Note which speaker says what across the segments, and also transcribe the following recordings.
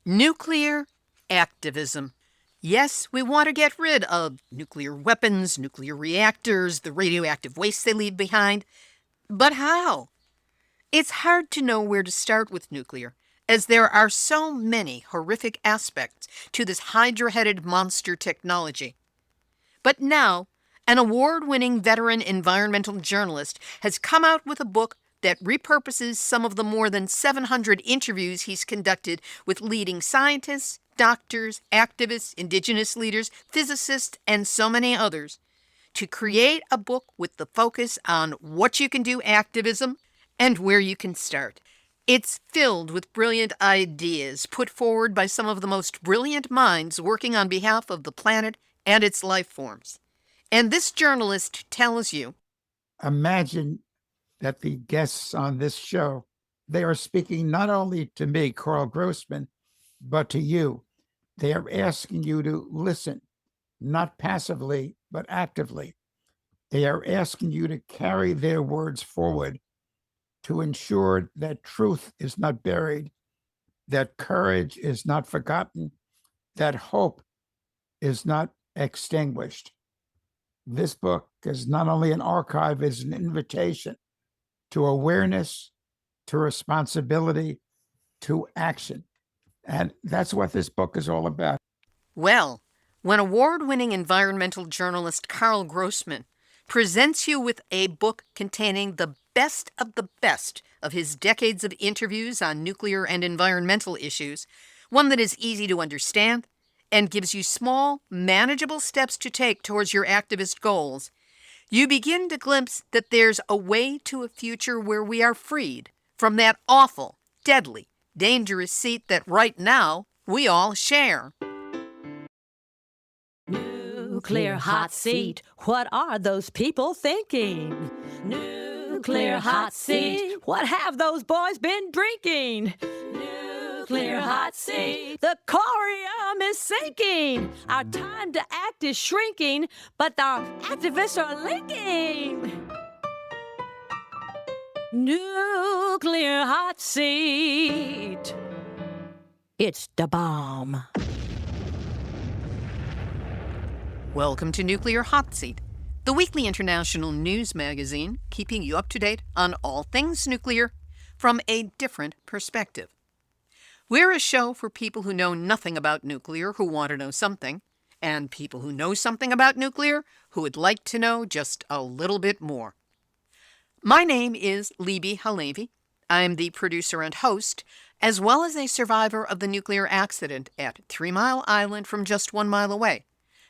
Speaker 1: Nuclear activism. Yes, we want to get rid of nuclear weapons, nuclear reactors, the radioactive waste they leave behind. But how? It's hard to know where to start with nuclear, as there are so many horrific aspects to this hydra-headed monster technology. But now, an award-winning veteran environmental journalist has come out with a book that repurposes some of the more than 700 interviews he's conducted with leading scientists, doctors, activists, indigenous leaders, physicists, and so many others to create a book with the focus on what you can do activism and where you can start. It's filled with brilliant ideas put forward by some of the most brilliant minds working on behalf of the planet and its life forms. And this journalist tells you,
Speaker 2: imagine that the guests on this show, they are speaking not only to me, Karl Grossman, but to you. They are asking you to listen, not passively, but actively. They are asking you to carry their words forward to ensure that truth is not buried, that courage is not forgotten, that hope is not extinguished. This book is not only an archive, it's an invitation to awareness, to responsibility, to action. And that's what this book is all about.
Speaker 1: well, when award-winning environmental journalist Karl Grossman presents you with a book containing the best of his decades of interviews on nuclear and environmental issues, one that is easy to understand and gives you small, manageable steps to take towards your activist goals, you begin to glimpse that there's a way to a future where we are freed from that awful, deadly, dangerous seat that right now we all share.
Speaker 3: Nuclear hot seat, what are those people thinking? Nuclear hot seat, what have those boys been drinking? Nuclear hot seat, the corium is sinking. Our time to act is shrinking, but our activists are linking. Nuclear hot seat, it's the bomb.
Speaker 1: Welcome to Nuclear Hot Seat, the weekly international news magazine keeping you up to date on all things nuclear from a different perspective. We're a show for people who know nothing about nuclear who want to know something, and people who know something about nuclear who would like to know just a little bit more. My name is Libby Halevi. I'm the producer and host, as well as a survivor of the nuclear accident at 3 Mile Island from just 1 mile away.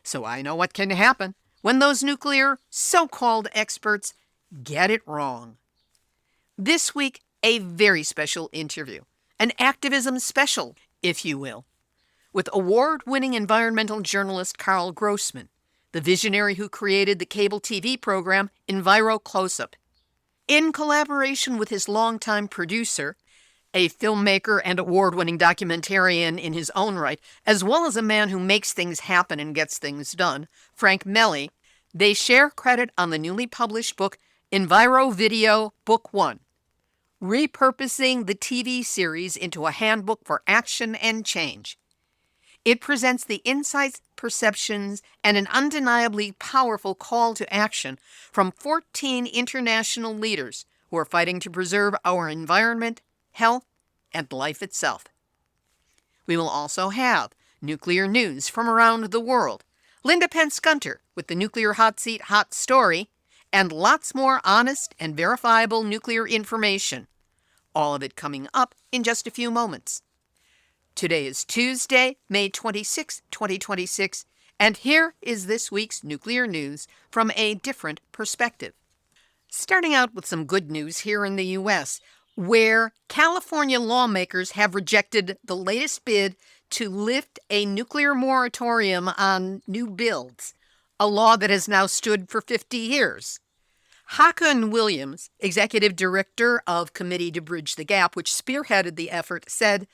Speaker 1: So I know what can happen when those nuclear so-called experts get it wrong. This week, a very special interview, an activism special, if you will, with award-winning environmental journalist Karl Grossman, the visionary who created the cable TV program Enviro Close-Up. In collaboration with his longtime producer, a filmmaker and award-winning documentarian in his own right, as well as a man who makes things happen and gets things done, Frank Melli, they share credit on the newly published book EnviroVideo Book 1, Repurposing the TV series into a handbook for action and change. It presents the insights, perceptions, and an undeniably powerful call to action from 14 international leaders who are fighting to preserve our environment, health, and life itself. We will also have nuclear news from around the world, PENTZ GUNTER with the Nuclear Hot Seat Hot Story, and lots more honest and verifiable nuclear information. All of it coming up in just a few moments. Today is Tuesday, May 26, 2026, and here is this week's nuclear news from a different perspective. Starting out with some good news here in the U.S., where California lawmakers have rejected the latest bid to lift a nuclear moratorium on new builds, a law that has now stood for 50 years. Haakon Williams, executive director of Committee to Bridge the Gap, which spearheaded the effort, said,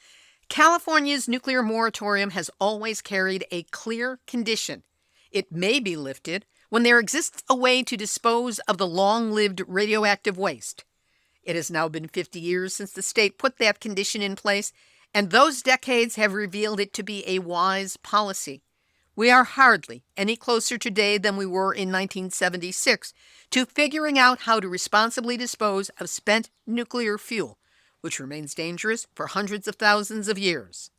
Speaker 1: California's nuclear moratorium has always carried a clear condition. It may be lifted when there exists a way to dispose of the long-lived radioactive waste. It has now been 50 years since the state put that condition in place, And those decades have revealed it to be a wise policy. We are hardly any closer today than we were in 1976 to figuring out how to responsibly dispose of spent nuclear fuel, which remains dangerous for hundreds of thousands of years.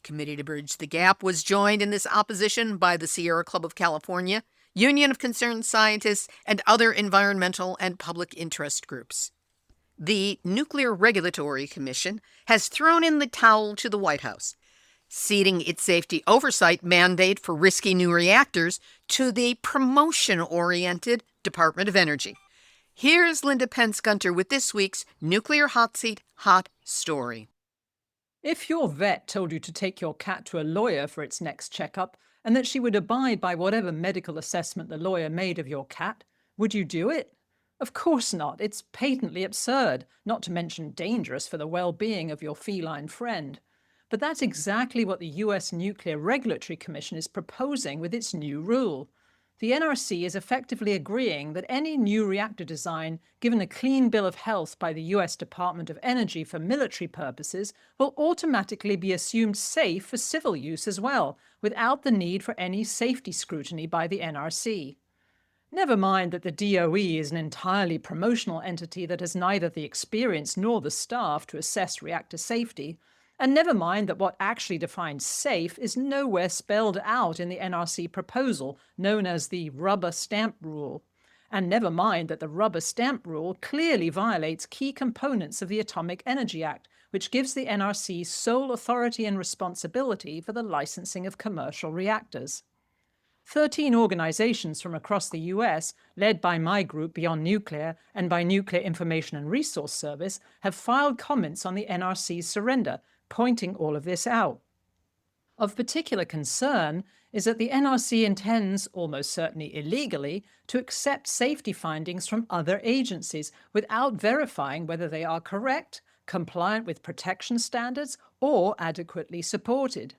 Speaker 1: Committee to Bridge the Gap was joined in this opposition by the Sierra Club of California, Union of Concerned Scientists, and other environmental and public interest groups. The Nuclear Regulatory Commission has thrown in the towel to the White House, ceding its safety oversight mandate for risky new reactors to the promotion-oriented Department of Energy. Here's Linda PENTZ GUNTER with this week's Nuclear Hot Seat Hot Story.
Speaker 4: If your vet told you to take your cat to a lawyer for its next checkup and that she would abide by whatever medical assessment the lawyer made of your cat, would you do it? Of course not. It's patently absurd, not to mention dangerous for the well-being of your feline friend. But that's exactly what the US Nuclear Regulatory Commission is proposing with its new rule. The NRC is effectively agreeing that any new reactor design given a clean bill of health by the US Department of Energy for military purposes will automatically be assumed safe for civil use as well, without the need for any safety scrutiny by the NRC. Never mind that the DOE is an entirely promotional entity that has neither the experience nor the staff to assess reactor safety, and never mind that what actually defines safe is nowhere spelled out in the NRC proposal, known as the rubber stamp rule. And never mind that the rubber stamp rule clearly violates key components of the Atomic Energy Act, which gives the NRC sole authority and responsibility for the licensing of commercial reactors. 13 organizations from across the US, led by my group Beyond Nuclear and by Nuclear Information and Resource Service, have filed comments on the NRC's surrender, pointing all of this out. Of particular concern is that the NRC intends, almost certainly illegally, to accept safety findings from other agencies without verifying whether they are correct, compliant with protection standards, or adequately supported.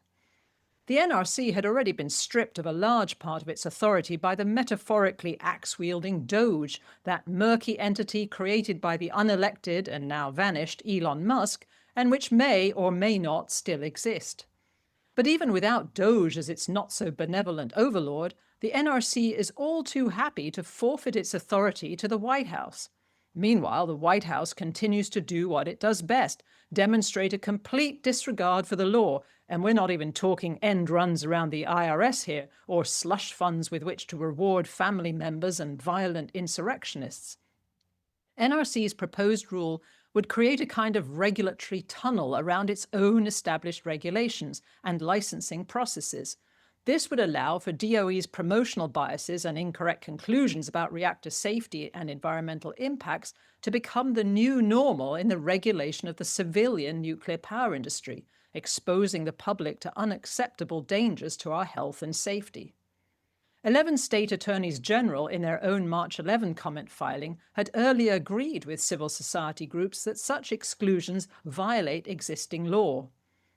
Speaker 4: The NRC had already been stripped of a large part of its authority by the metaphorically axe-wielding DOGE, that murky entity created by the unelected and now vanished Elon Musk, and which may or may not still exist. But even without DOGE as its not-so-benevolent overlord, the NRC is all too happy to forfeit its authority to the White House. Meanwhile, the White House continues to do what it does best, demonstrate a complete disregard for the law, and we're not even talking end runs around the IRS here, or slush funds with which to reward family members and violent insurrectionists. NRC's proposed rule would create a kind of regulatory tunnel around its own established regulations and licensing processes. This would allow for DOE's promotional biases and incorrect conclusions about reactor safety and environmental impacts to become the new normal in the regulation of the civilian nuclear power industry, exposing the public to unacceptable dangers to our health and safety. 11 state attorneys general in their own March 11 comment filing had earlier agreed with civil society groups that such exclusions violate existing law.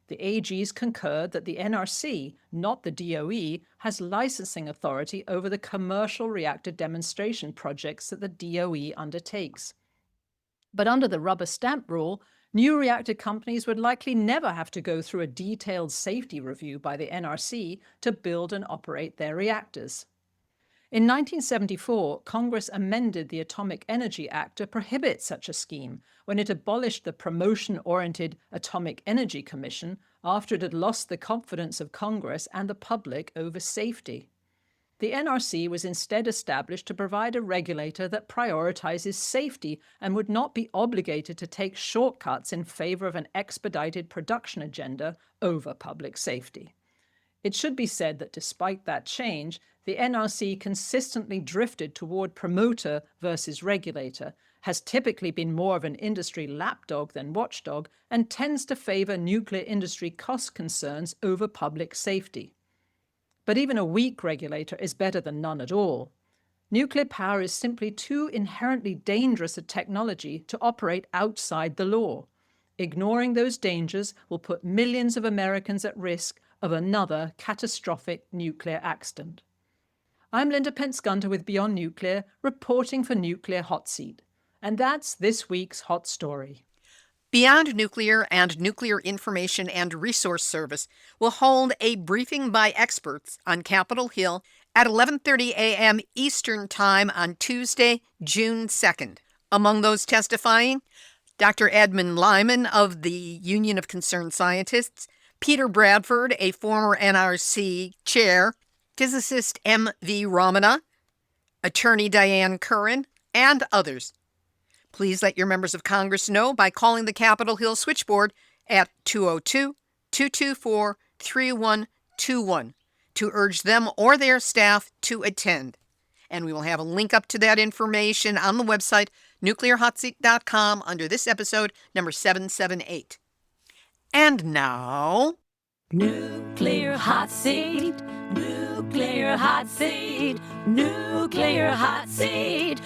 Speaker 4: The AGs concurred that the NRC, not the DOE, has licensing authority over the commercial reactor demonstration projects that the DOE undertakes. But under the rubber stamp rule, new reactor companies would likely never have to go through a detailed safety review by the NRC to build and operate their reactors. In 1974, Congress amended the Atomic Energy Act to prohibit such a scheme when it abolished the promotion-oriented Atomic Energy Commission after it had lost the confidence of Congress and the public over safety. The NRC was instead established to provide a regulator that prioritizes safety and would not be obligated to take shortcuts in favor of an expedited production agenda over public safety. It should be said that despite that change, the NRC consistently drifted toward promoter versus regulator, has typically been more of an industry lapdog than watchdog, and tends to favor nuclear industry cost concerns over public safety. But even a weak regulator is better than none at all. Nuclear power is simply too inherently dangerous a technology to operate outside the law. Ignoring those dangers will put millions of Americans at risk of another catastrophic nuclear accident. I'm Linda PENTZ GUNTER with Beyond Nuclear, reporting for Nuclear Hot Seat. And that's this week's hot story.
Speaker 1: Beyond Nuclear and Nuclear Information and Resource Service will hold a briefing by experts on Capitol Hill at 11:30 a.m. Eastern Time on Tuesday, June 2nd. Among those testifying, Dr. Edmund Lyman of the Union of Concerned Scientists, Peter Bradford, a former NRC chair, physicist M.V. Ramana, attorney Diane Curran, and others. Please let your members of Congress know by calling the Capitol Hill switchboard at 202-224-3121 to urge them or their staff to attend. And we will have a link up to that information on the website, nuclearhotseat.com, under this episode, number 778. And now...
Speaker 3: Nuclear hot seat, nuclear hot seat, nuclear hot seat.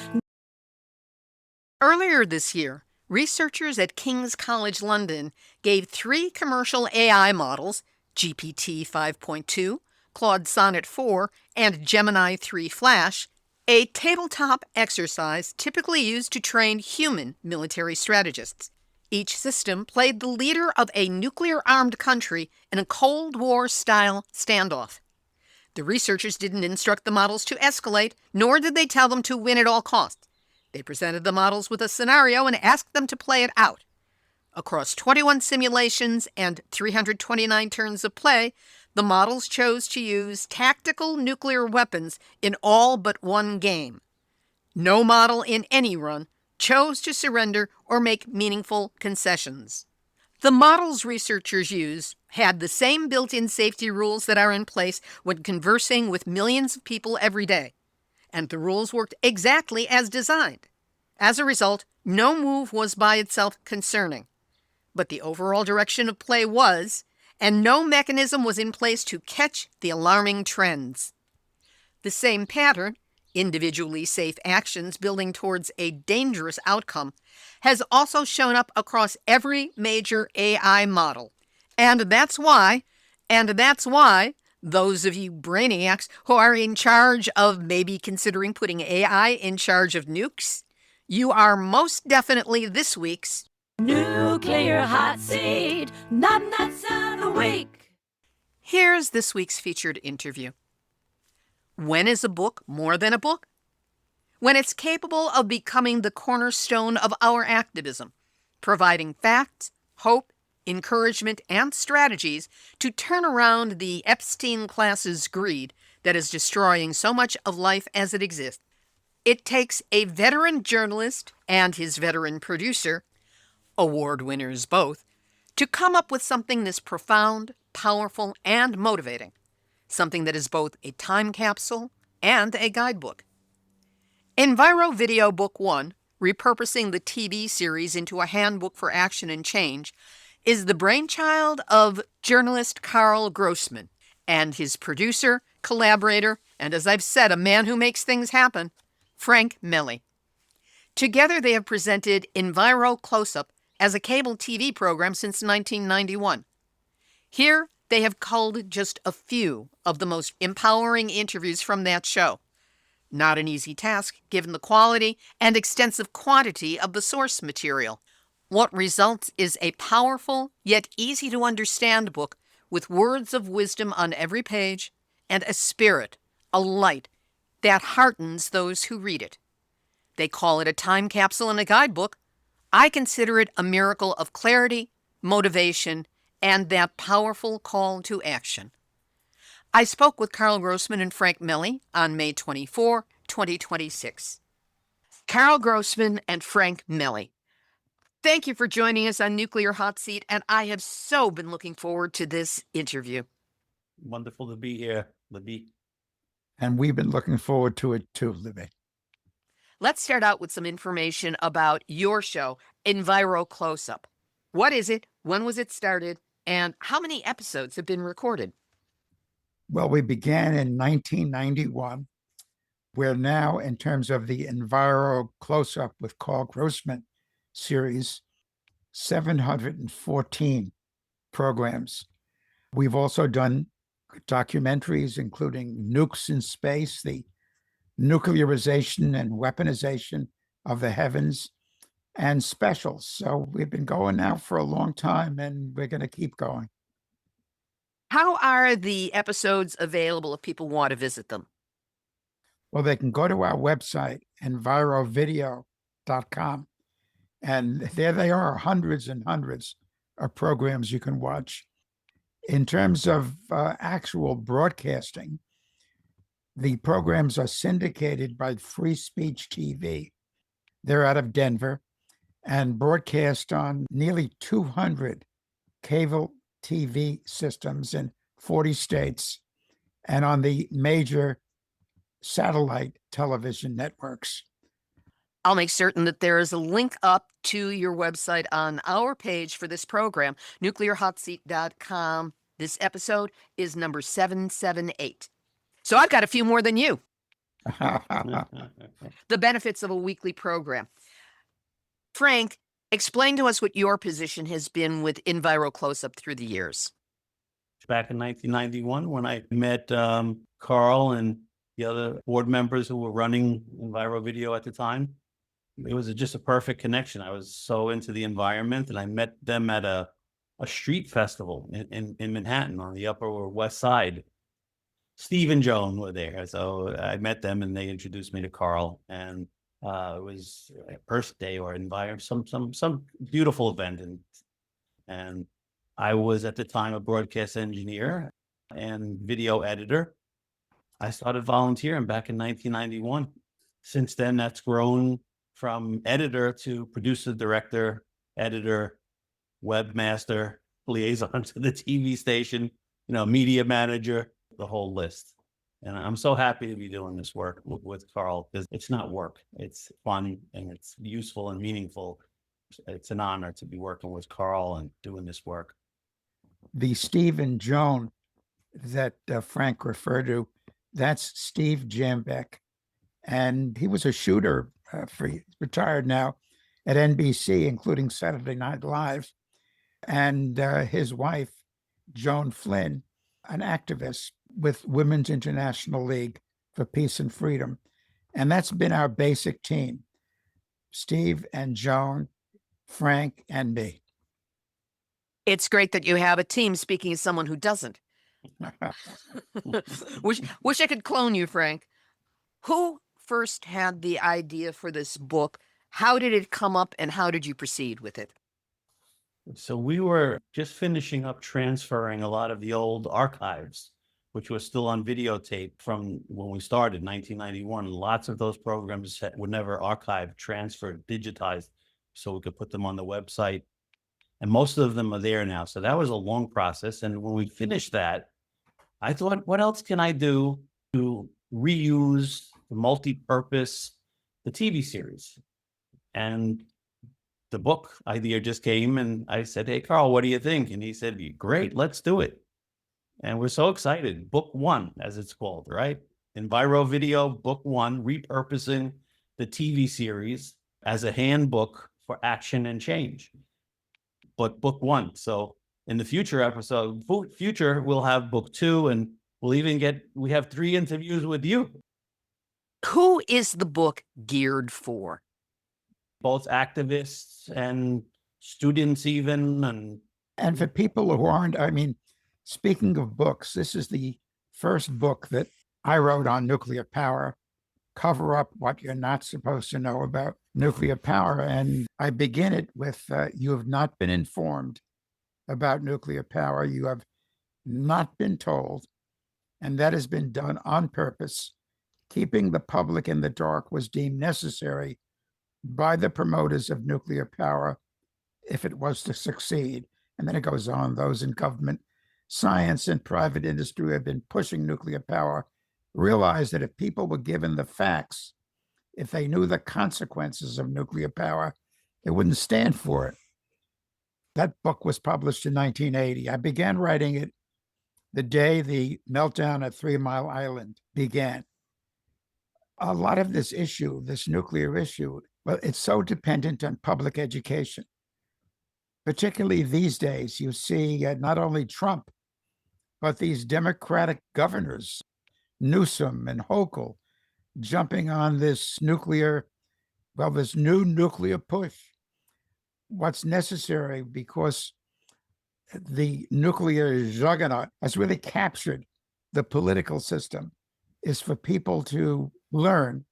Speaker 1: Earlier this year, researchers at King's College London gave 3 commercial AI models, GPT 5.2, Claude Sonnet 4, and Gemini 3 Flash, a tabletop exercise typically used to train human military strategists. Each system played the leader of a nuclear-armed country in a Cold War-style standoff. The researchers didn't instruct the models to escalate, nor did they tell them to win at all costs. They presented the models with a scenario and asked them to play it out. Across 21 simulations and 329 turns of play, the models chose to use tactical nuclear weapons in all but one game. No model in any run chose to surrender or make meaningful concessions. The models researchers used had the same built-in safety rules that are in place when conversing with millions of people every day, and the rules worked exactly as designed. As a result, no move was by itself concerning, but the overall direction of play was, and no mechanism was in place to catch the alarming trends. The same pattern, individually safe actions building towards a dangerous outcome, has also shown up across every major AI model. And that's why those of you brainiacs who are in charge of maybe considering putting AI in charge of nukes, you are most definitely this week's
Speaker 3: Nuclear hot seat, NUMNUTZ of the week.
Speaker 1: Here's this week's featured interview. When is a book more than a book? When it's capable of becoming the cornerstone of our activism, providing facts, hope, encouragement, and strategies to turn around the Epstein class's greed that is destroying so much of life as it exists. It takes a veteran journalist and his veteran producer, award winners both, to come up with something this profound, powerful, and motivating. Something that is both a time capsule and a guidebook. EnviroVideo Book 1, Repurposing the TV series into a handbook for action and change, is the brainchild of journalist Karl Grossman and his producer, collaborator, and as I've said, a man who makes things happen, Frank Melli. Together they have presented Enviro Close-Up as a cable TV program since 1991. Here, they have culled just a few of the most empowering interviews from that show. Not an easy task, given the quality and extensive quantity of the source material. What results is a powerful, yet easy-to-understand book with words of wisdom on every page and a spirit, a light, that heartens those who read it. They call it a time capsule and a guidebook. I consider it a miracle of clarity, motivation, and that powerful call to action. I spoke with Karl Grossman and Frank Melli on May 24, 2026. Karl Grossman and Frank Melli, thank you for joining us on Nuclear Hot Seat, and I have so been looking forward to this interview.
Speaker 5: Wonderful to be here, Libby.
Speaker 2: And we've been looking forward to it too, Libby.
Speaker 1: Let's start out with some information about your show, Enviro Close-Up. What is it? When was it started? And how many episodes have been recorded?
Speaker 2: Well, we began in 1991. We're now, in terms of the Enviro Close-Up with Karl Grossman series, 714 programs. We've also done documentaries, including Nukes in Space, the nuclearization and weaponization of the heavens, and specials. So we've been going now for a long time, and we're going to keep going.
Speaker 1: How are the episodes available if people want to visit them?
Speaker 2: Well, they can go to our website, EnviroVideo.com, and there they are, hundreds and hundreds of programs you can watch. In terms of actual broadcasting, the programs are syndicated by Free Speech TV. They're out of Denver and broadcast on nearly 200 cable TV systems in 40 states and on the major satellite television networks.
Speaker 1: I'll make certain that there is a link up to your website on our page for this program, nuclearhotseat.com. This episode is number 778. So I've got a few more than you. The benefits of a weekly program. Frank, explain to us what your position has been with Enviro Close-Up through the years.
Speaker 5: Back in 1991, when I met Karl and the other board members who were running EnviroVideo at the time, it was just a perfect connection. I was so into the environment, and I met them at a street festival in Manhattan on the Upper West Side. Steve and Joan were there, so I met them, and they introduced me to Karl, and it was Earth Day or some beautiful event, and I was at the time a broadcast engineer and video editor. I started volunteering back in 1991. Since then, that's grown from editor to producer, director, editor, webmaster, liaison to the TV station, media manager, the whole list. And I'm so happy to be doing this work with Karl, because it's not work. It's fun and it's useful and meaningful. It's an honor to be working with Karl and doing this work.
Speaker 2: The Steve and Joan that Frank referred to, that's Steve Jambeck. And he was a shooter, retired now, at NBC, including Saturday Night Live. And his wife, Joan Flynn, an activist with Women's International League for Peace and Freedom. And that's been our basic team: Steve and Joan, Frank, and me.
Speaker 1: It's great that you have a team, speaking as someone who doesn't. Wish I could clone you, Frank. Who first had the idea for this book? How did it come up, and how did you proceed with it?
Speaker 5: So we were just finishing up transferring a lot of the old archives, which was still on videotape from when we started, 1991. Lots of those programs were never archived, transferred, digitized, so we could put them on the website. And most of them are there now. So that was a long process. And when we finished that, I thought, what else can I do to reuse, multi-purpose the TV series? And the book idea just came, and I said, hey, Karl, what do you think? And he said, great, let's do it. And we're so excited. Book 1, as it's called, right? EnviroVideo Book 1, Repurposing the TV series as a handbook for action and change. But book 1. So in the future episode, we'll have book 2, and we have 3 interviews with you.
Speaker 1: Who is the book geared for?
Speaker 5: Both activists and students even.
Speaker 2: And for people who aren't, speaking of books, this is the first book that I wrote on nuclear power, Cover Up What You're Not Supposed to Know About Nuclear Power. And I begin it with, you have not been informed about nuclear power. You have not been told. And that has been done on purpose. Keeping the public in the dark was deemed necessary by the promoters of nuclear power if it was to succeed. And then it goes on, those in government, science, and private industry who have been pushing nuclear power realized that if people were given the facts, if they knew the consequences of nuclear power, they wouldn't stand for it. That book was published in 1980. I began writing it the day the meltdown at 3 Mile Island began. A lot of this issue, this nuclear issue, well, it's so dependent on public education. Particularly these days, you see not only Trump, but these Democratic governors, Newsom and Hochul, jumping on this new nuclear push. what's necessary, because the nuclear juggernaut has really captured the political system, is for people to learn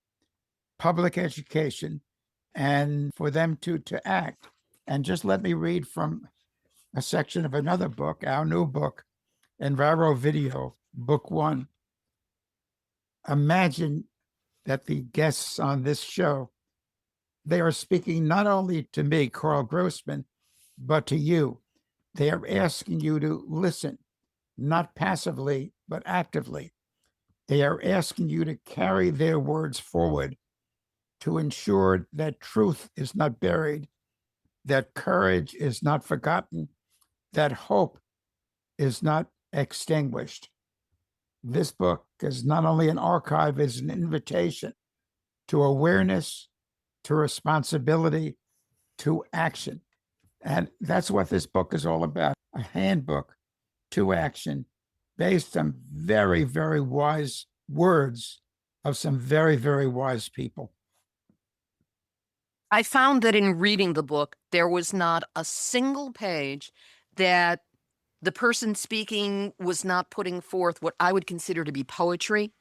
Speaker 2: public education and for them to act. And just let me read from a section of another book, our new book, EnviroVideo Book 1. Imagine that the guests on this show, they are speaking not only to me, Karl Grossman, but to you. They are asking you to listen, not passively, but actively. They are asking you to carry their words forward to ensure that truth is not buried, that courage is not forgotten, that hope is not extinguished. This book is not only an archive, it's an invitation to awareness, to responsibility, to action. And that's what this book is all about, a handbook to action based on very, very wise words of some very, very wise people.
Speaker 1: I found that in reading the book, there was not a single page that the person speaking was not putting forth what I would consider to be poetry,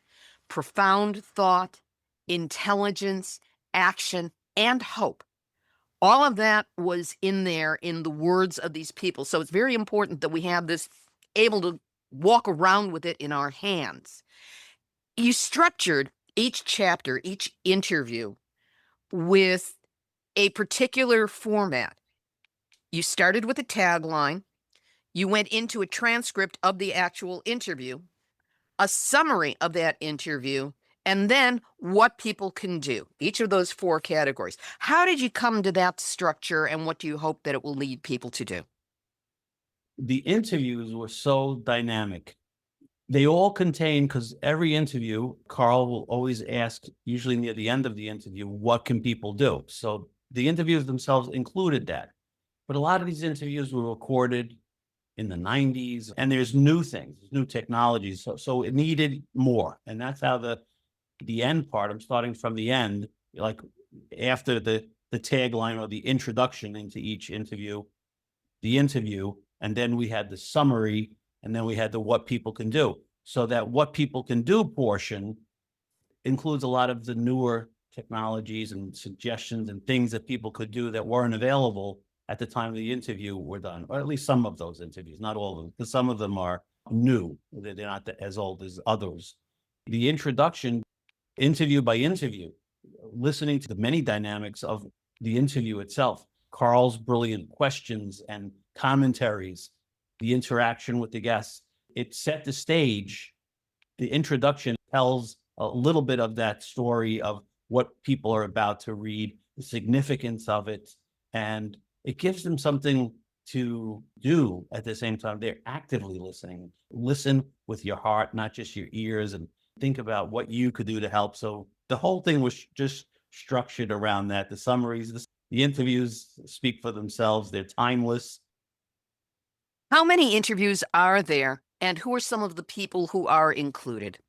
Speaker 1: profound thought, intelligence, action, and hope. All of that was in there in the words of these people. So it's very important that we have this able to walk around with it in our hands. You structured each chapter, each interview with a particular format. You started with a tagline. You went into a transcript of the actual interview, a summary of that interview, and then what people can do. Each of those 4 categories. How did you come to that structure, and what do you hope that it will lead people to do?
Speaker 5: The interviews were so dynamic. They all contain, because every interview, Karl will always ask, usually near the end of the interview, what can people do? So the interviews themselves included that. But a lot of these interviews were recorded in the 90s, and there's new things, new technologies. So it needed more. And that's how the end part, I'm starting from the end, like after the tagline or the introduction into each interview, the interview, and then we had the summary, and then we had the what people can do. So that what people can do portion includes a lot of the newer technologies and suggestions and things that people could do that weren't available at the time the interview were done, or at least some of those interviews, not all of them, because some of them are new. They're not as old as others. The introduction, interview by interview, listening to the many dynamics of the interview itself, Karl's brilliant questions and commentaries, the interaction with the guests, it set the stage. The introduction tells a little bit of that story of what people are about to read, the significance of it, and it gives them something to do at the same time. They're actively listening. Listen with your heart, not just your ears, and think about what you could do to help. So the whole thing was just structured around that. The summaries, the interviews speak for themselves. They're timeless.
Speaker 1: How many interviews are there, and who are some of the people who are included?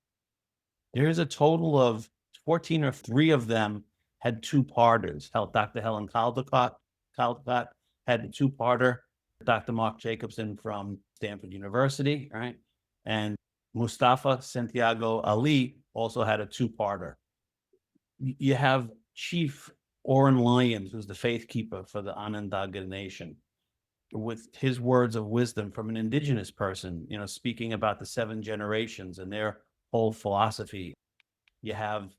Speaker 5: There's a total of 14, or 3 of them had 2-parters. Dr. Helen Caldecott had a 2-parter. Dr. Mark Jacobson from Stanford University, right? And Mustafa Santiago Ali also had a 2-parter. You have Chief Oren Lyons, who's the faith keeper for the Onondaga Nation, with his words of wisdom from an indigenous person, speaking about the 7 generations and their whole philosophy. You have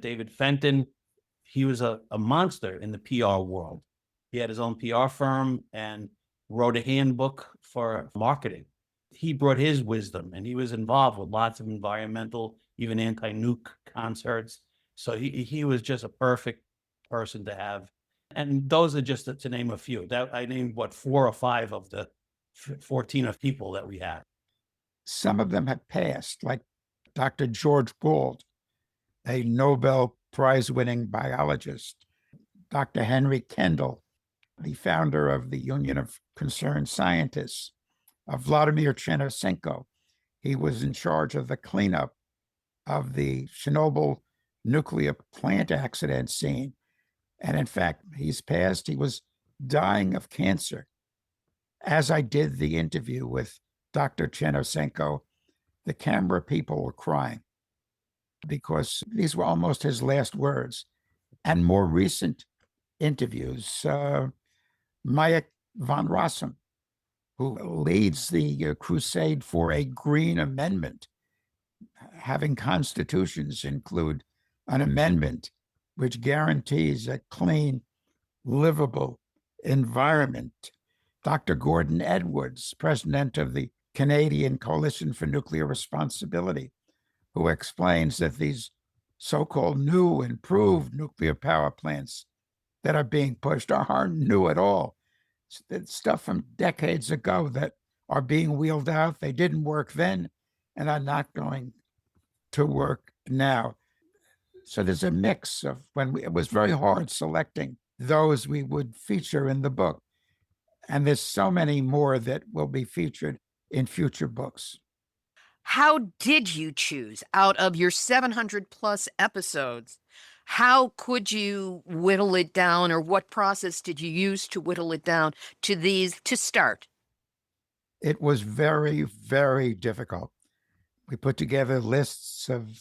Speaker 5: David Fenton. He was a monster in the PR world. He had his own PR firm and wrote a handbook for marketing. He brought his wisdom, and he was involved with lots of environmental, even anti-nuke concerts. So he was just a perfect person to have. And those are just to name a few. That I named 4 or 5 of the 14 of people that we had.
Speaker 2: Some of them have passed, like Dr. George Gould, a Nobel Prize-winning biologist. Dr. Henry Kendall, the founder of the Union of Concerned Scientists. Vladimir Chernyshenko, he was in charge of the cleanup of the Chernobyl nuclear plant accident scene. And in fact, he's passed. He was dying of cancer. As I did the interview with Dr. Chenosenko, the camera people were crying because these were almost his last words. And more recent interviews, Maya von Rossum, who leads the crusade for a green amendment, having constitutions include an amendment which guarantees a clean, livable environment. Dr. Gordon Edwards, president of the Canadian Coalition for Nuclear Responsibility, who explains that these so-called new, improved nuclear power plants that are being pushed aren't new at all. It's stuff from decades ago that are being wheeled out. They didn't work then and are not going to work now. So there's a mix of it was very hard selecting those we would feature in the book. And there's so many more that will be featured in future books.
Speaker 1: How did you choose out of your 700 plus episodes? How could you whittle it down, or what process did you use to whittle it down to these to start?
Speaker 2: It was very, very difficult. We put together lists of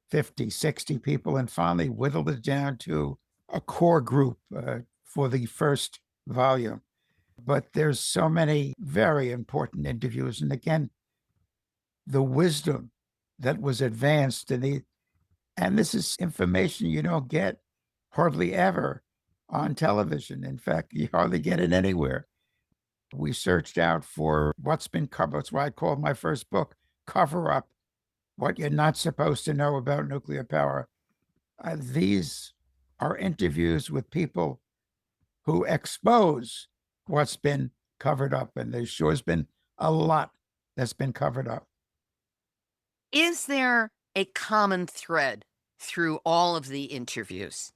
Speaker 2: 50, 60 people and finally whittled it down to a core group for the first volume. But there's so many very important interviews. And again, the wisdom that was advanced and this is information you don't get hardly ever on television. In fact, you hardly get it anywhere. We searched out for what's been covered. That's why I called my first book, Cover Up, What You're Not Supposed to Know About Nuclear Power. These are interviews with people who expose what's been covered up, and there sure has been a lot that's been covered up.
Speaker 1: Is there a common thread through all of the interviews?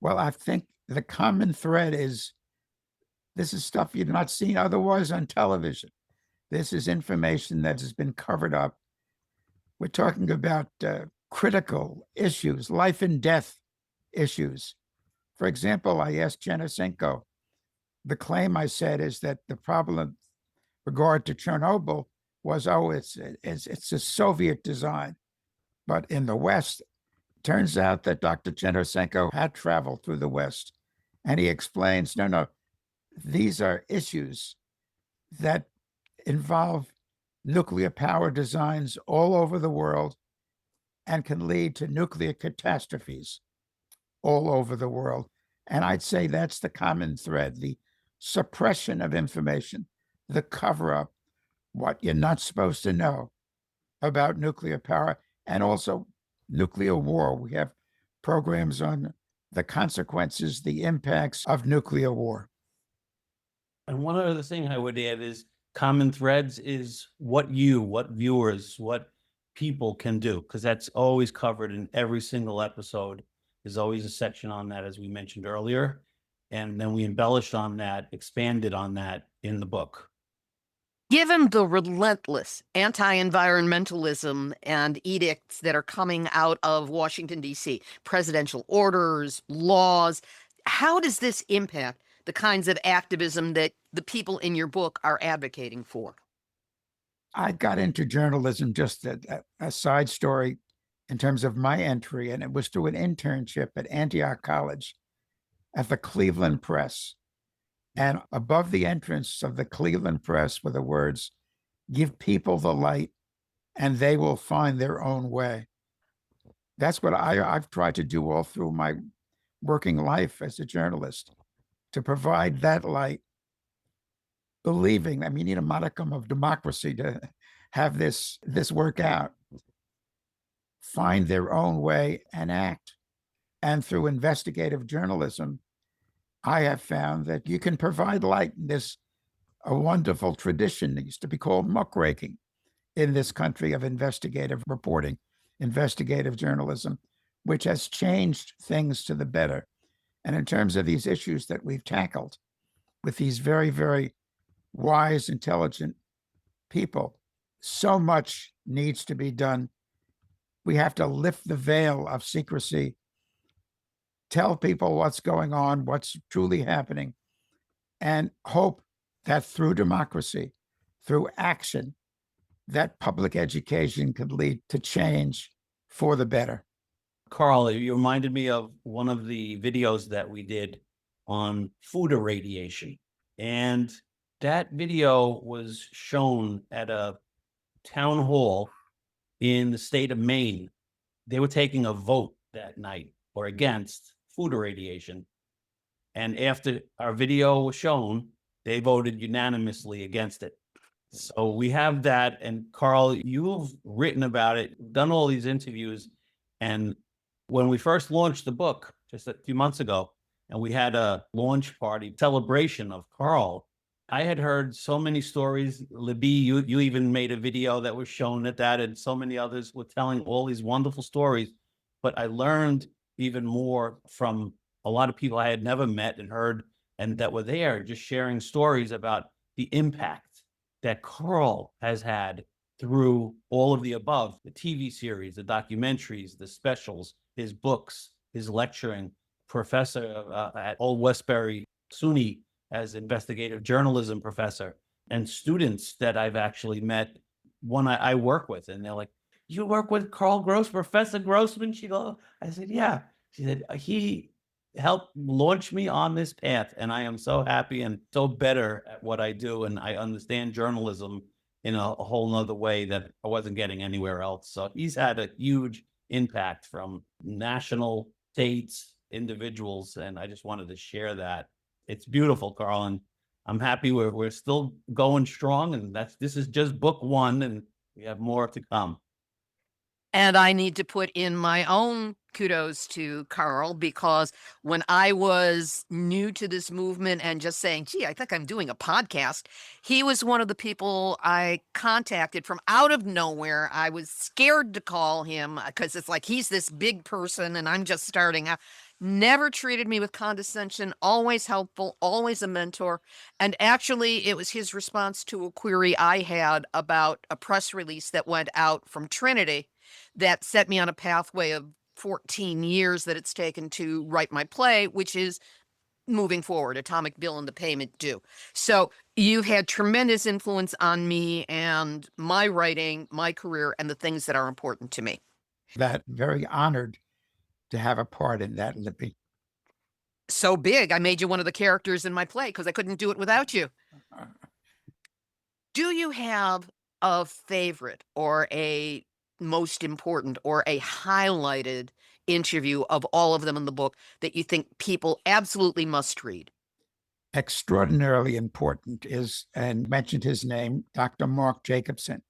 Speaker 2: Well, I think the common thread is this is stuff you've not seen otherwise on television. This is information that has been covered up. We're talking about critical issues, life and death issues. For example, I asked Chenosenko, the claim I said is that the problem in regard to Chernobyl was, it's a Soviet design. But in the West, it turns out that Dr. Chenosenko had traveled through the West. And he explains, no, these are issues that involve nuclear power designs all over the world and can lead to nuclear catastrophes all over the world. And I'd say that's the common thread, the suppression of information, the cover-up, what you're not supposed to know about nuclear power, and also nuclear war. We have programs on the consequences, the impacts of nuclear war.
Speaker 5: And one other thing I would add is common threads is what viewers, what people can do, because that's always covered in every single episode. There's always a section on that, as we mentioned earlier. And then we embellished on that, expanded on that in the book.
Speaker 1: Given the relentless anti-environmentalism and edicts that are coming out of Washington, D.C., presidential orders, laws, how does this impact the kinds of activism that the people in your book are advocating for?
Speaker 2: I got into journalism, just a side story in terms of my entry, and it was through an internship at Antioch College at the Cleveland Press. And above the entrance of the Cleveland Press were the words, "Give people the light and they will find their own way." That's what I've tried to do all through my working life as a journalist, to provide that light, believing, you need a modicum of democracy to have this work out, find their own way and act. And through investigative journalism, I have found that you can provide light. There's a wonderful tradition that used to be called muckraking in this country of investigative reporting, investigative journalism, which has changed things to the better. And in terms of these issues that we've tackled with these very, very wise, intelligent people, so much needs to be done. We have to lift the veil of secrecy, tell people what's going on, what's truly happening, and hope that through democracy, through action, that public education could lead to change for the better.
Speaker 5: Karl, you reminded me of one of the videos that we did on food irradiation. And that video was shown at a town hall in the state of Maine. They were taking a vote that night or against food irradiation. And after our video was shown, they voted unanimously against it. So we have that. And Karl, you've written about it, done all these interviews. And when we first launched the book just a few months ago, and we had a launch party celebration of Karl, I had heard so many stories. Libby, you even made a video that was shown at that, and so many others were telling all these wonderful stories. But I learned even more from a lot of people I had never met and heard, and that were there just sharing stories about the impact that Karl has had through all of the above, the TV series, the documentaries, the specials, his books, his lecturing, professor at Old Westbury SUNY as investigative journalism professor, and students that I've actually met, one I work with, and they're like, "You work with Karl Grossman, Professor Grossman?" She goes, I said, "Yeah." She said, "He helped launch me on this path, and I am so happy and so better at what I do, and I understand journalism in a whole nother way that I wasn't getting anywhere else." So he's had a huge impact from national, states, individuals, and I just wanted to share that. It's beautiful, Karl, and I'm happy we're still going strong, and this is just book one, and we have more to come.
Speaker 1: And I need to put in my own kudos to Karl, because when I was new to this movement and just saying, gee, I think I'm doing a podcast, he was one of the people I contacted from out of nowhere. I was scared to call him because it's like he's this big person and I'm just starting out. Never treated me with condescension, always helpful, always a mentor. And actually, it was his response to a query I had about a press release that went out from Trinity that set me on a pathway of 14 years that it's taken to write my play, which is moving forward, Atomic Bill and the Payment Due. So you've had tremendous influence on me and my writing, my career, and the things that are important to me.
Speaker 2: That very honored to have a part in that, Libby.
Speaker 1: So big, I made you one of the characters in my play because I couldn't do it without you. Do you have a favorite or a most important or a highlighted interview of all of them in the book that you think people absolutely must read?
Speaker 2: Extraordinarily important is, and mentioned his name, Dr. Mark Jacobson.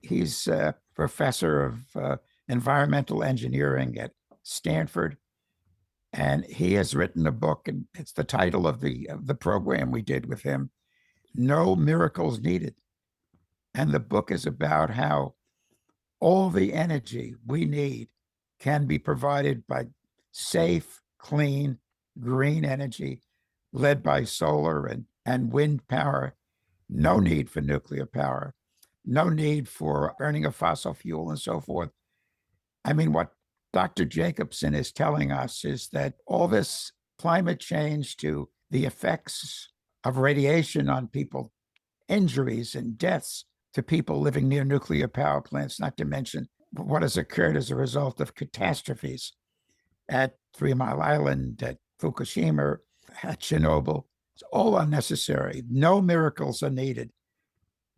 Speaker 2: He's a professor of environmental engineering at Stanford, and he has written a book, and it's the title of the program we did with him, No Miracles Needed. And the book is about how all the energy we need can be provided by safe, clean, green energy led by solar and wind power. No need for nuclear power, no need for burning of fossil fuel and so forth. I mean, what Dr. Jacobson is telling us is that all this climate change to the effects of radiation on people, injuries and deaths to people living near nuclear power plants, not to mention what has occurred as a result of catastrophes at 3 Mile Island, at Fukushima, at Chernobyl. It's all unnecessary. No miracles are needed.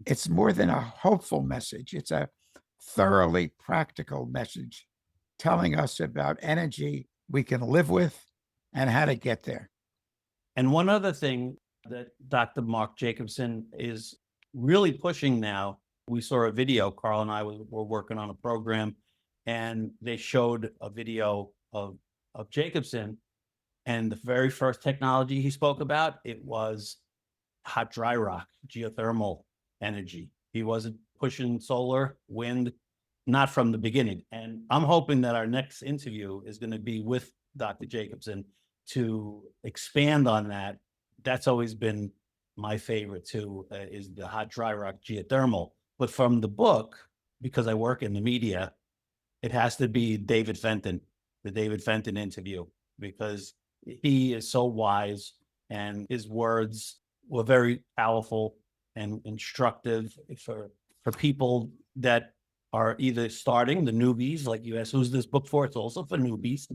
Speaker 2: It's more than a hopeful message. It's a thoroughly practical message telling us about energy we can live with and how to get there.
Speaker 5: And one other thing that Dr. Mark Jacobson is really pushing now, we saw a video, Karl and I were working on a program, and they showed a video of Jacobson, and the very first technology he spoke about, it was hot dry rock, geothermal energy. He wasn't pushing solar, wind, not from the beginning. And I'm hoping that our next interview is going to be with Dr. Jacobson to expand on that. That's always been my favorite too, is the hot dry rock geothermal. But from the book, because I work in the media, it has to be David Fenton, the David Fenton interview, because he is so wise and his words were very powerful and instructive for people that are either starting, the newbies, like you asked, who's this book for? It's also for newbies,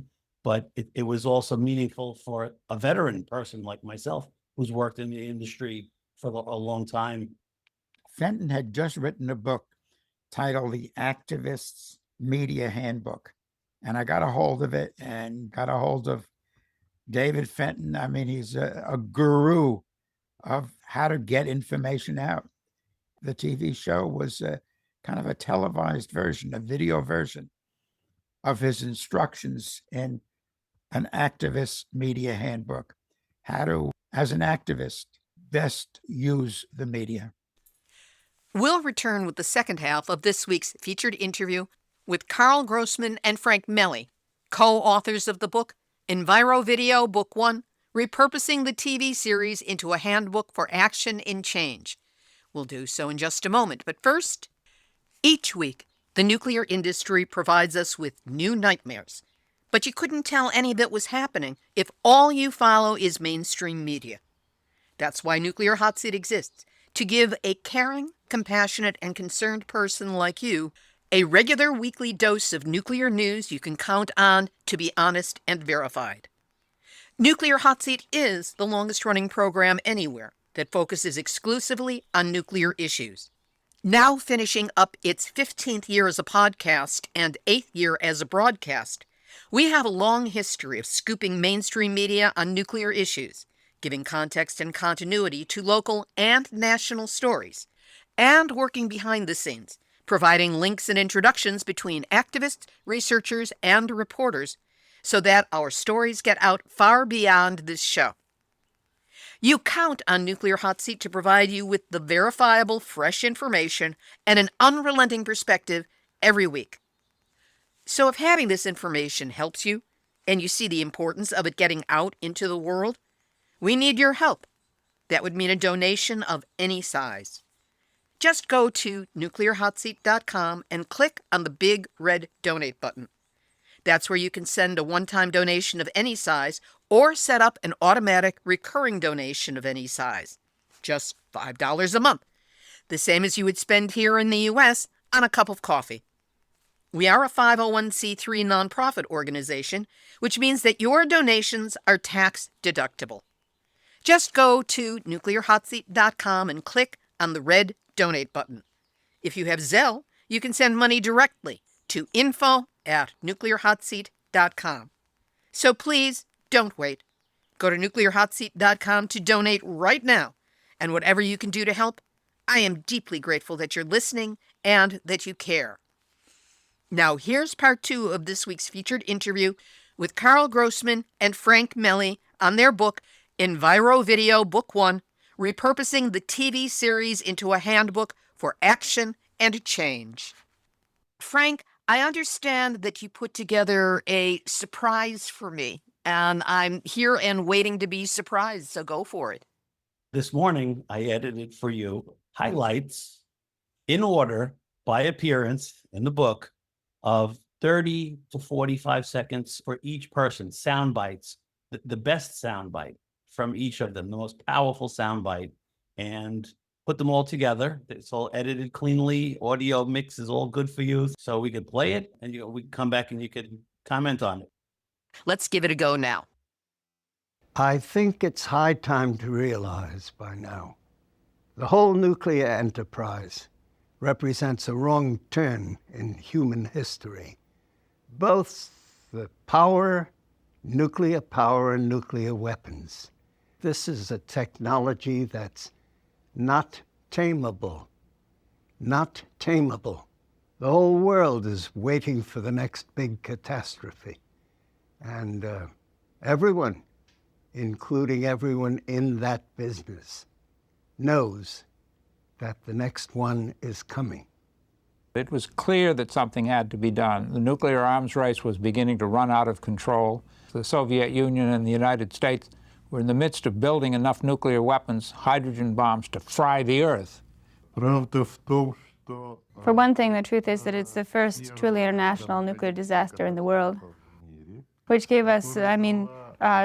Speaker 5: but it was also meaningful for a veteran person like myself, who's worked in the industry for a long time.
Speaker 2: Fenton had just written a book titled The Activist's Media Handbook. And I got a hold of it and got a hold of David Fenton. I mean, he's a guru of how to get information out. The TV show was kind of a televised version, a video version of his instructions in an activist media handbook, how to, as an activist, best use the media.
Speaker 1: We'll return with the second half of this week's featured interview with Karl Grossman and Frank Melli, co-authors of the book EnviroVideo Book 1, Repurposing the TV series into a handbook for action in change. We'll do so in just a moment, but first, each week, the nuclear industry provides us with new nightmares. But you couldn't tell any of it was happening if all you follow is mainstream media. That's why Nuclear Hot Seat exists, to give a caring, compassionate, and concerned person like you a regular weekly dose of nuclear news you can count on to be honest and verified. Nuclear Hot Seat is the longest-running program anywhere that focuses exclusively on nuclear issues. Now finishing up its 15th year as a podcast and 8th year as a broadcast, we have a long history of scooping mainstream media on nuclear issues, giving context and continuity to local and national stories, and working behind the scenes, providing links and introductions between activists, researchers, and reporters so that our stories get out far beyond this show. You count on Nuclear Hot Seat to provide you with the verifiable, fresh information and an unrelenting perspective every week. So if having this information helps you, and you see the importance of it getting out into the world, we need your help. That would mean a donation of any size. Just go to nuclearhotseat.com and click on the big red donate button. That's where you can send a one-time donation of any size or set up an automatic recurring donation of any size. Just $5 a month. The same as you would spend here in the U.S. on a cup of coffee. We are a 501c3 nonprofit organization, which means that your donations are tax deductible. Just go to nuclearhotseat.com and click on the red donate button. If you have Zelle, you can send money directly to info@nuclearhotseat.com. So please don't wait. Go to nuclearhotseat.com to donate right now. And whatever you can do to help, I am deeply grateful that you're listening and that you care. Now here's part 2 of this week's featured interview with Karl Grossman and Frank Melli on their book, EnviroVideo Book 1, Repurposing the TV series into a handbook for action and change. Frank, I understand that you put together a surprise for me, and I'm here and waiting to be surprised, so go for it.
Speaker 5: This morning, I edited for you highlights in order by appearance in the book of 30 to 45 seconds for each person, sound bites, the best sound bite from each of them, the most powerful sound bite, and put them all together. It's all edited cleanly. Audio mix is all good for you. So we could play it and we come back and you could comment on it.
Speaker 1: Let's give it a go now.
Speaker 6: I think it's high time to realize by now the whole nuclear enterprise represents a wrong turn in human history. Both the power, nuclear power, and nuclear weapons. This is a technology that's not tameable. Not tameable. The whole world is waiting for the next big catastrophe. And everyone, including everyone in that business, knows that the next one is coming.
Speaker 7: It was clear that something had to be done. The nuclear arms race was beginning to run out of control. The Soviet Union and the United States were in the midst of building enough nuclear weapons, hydrogen bombs, to fry the earth.
Speaker 8: For one thing, the truth is that it's the first truly international nuclear disaster in the world, which gave us,